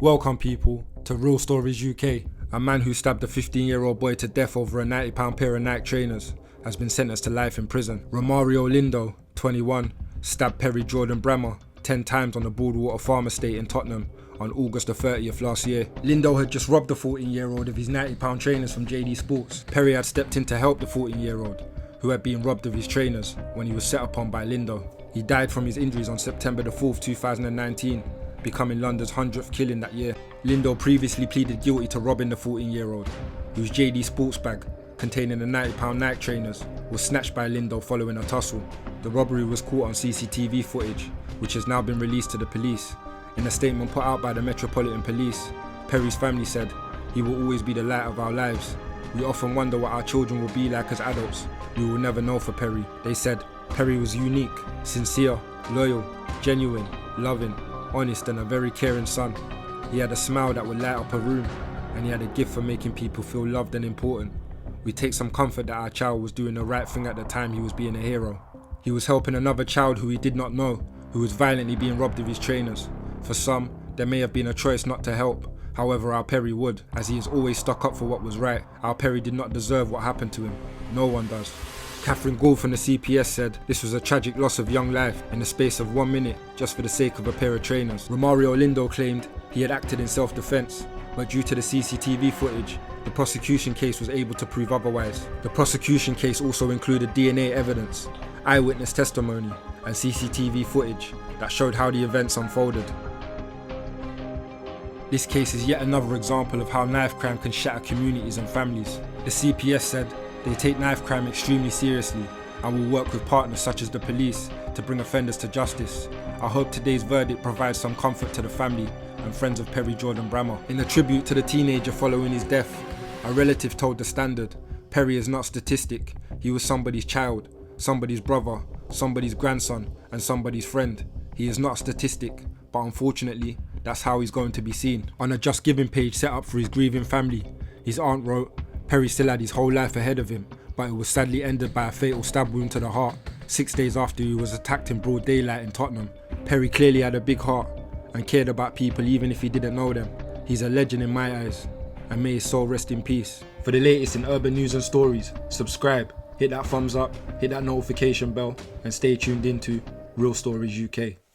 Welcome people to Real Stories UK. A man who stabbed a 15-year-old boy to death over a £90 pair of Nike trainers has been sentenced to life in prison. Romario Lindo, 21, stabbed Jordan Brammer 10 times on the Broadwater Farm Estate in Tottenham on August the 30th last year. Lindo had just robbed the 14-year-old of his £90 trainers from JD Sports. Perry had stepped in to help the 14-year-old, who had been robbed of his trainers when he was set upon by Lindo. He died from his injuries on September the 4th, 2019, becoming London's 100th killing that year. Lindo previously pleaded guilty to robbing the 14-year-old, whose JD Sports bag containing the £90 Nike trainers was snatched by Lindo following a tussle. The robbery was caught on CCTV footage, which has now been released to the police. In a statement put out by the Metropolitan Police, Perry's family said, "He will always be the light of our lives. We often wonder what our children will be like as adults. We will never know for Perry." They said, "Perry was unique, sincere, loyal, genuine, loving, honest and a very caring son. He had a smile that would light up a room, and he had a gift for making people feel loved and important. We take some comfort that our child was doing the right thing at the time he was being a hero. He was helping another child who he did not know, who was violently being robbed of his trainers. For some, there may have been a choice not to help. However, our Perry would, as he has always stuck up for what was right. Our Perry did not deserve what happened to him. No one does." Catherine Gould from the CPS said, "This was a tragic loss of young life in the space of 1 minute, just for the sake of a pair of trainers." Romario Lindo claimed he had acted in self-defense, but due to the CCTV footage, the prosecution case was able to prove otherwise. The prosecution case also included DNA evidence, eyewitness testimony, and CCTV footage that showed how the events unfolded. This case is yet another example of how knife crime can shatter communities and families. The CPS said they take knife crime extremely seriously and will work with partners such as the police to bring offenders to justice. I hope today's verdict provides some comfort to the family and friends of Jordan Brammer. In a tribute to the teenager following his death, a relative told The Standard, "Perry is not statistic. He was somebody's child, somebody's brother, somebody's grandson, and somebody's friend. He is not a statistic, but unfortunately, that's how he's going to be seen." On a Just Giving page set up for his grieving family, his aunt wrote, "Perry still had his whole life ahead of him, but it was sadly ended by a fatal stab wound to the heart 6 days after he was attacked in broad daylight in Tottenham. Perry clearly had a big heart and cared about people even if he didn't know them. He's a legend in my eyes, and may his soul rest in peace." For the latest in urban news and stories, subscribe, hit that thumbs up, hit that notification bell, and stay tuned into Real Stories UK.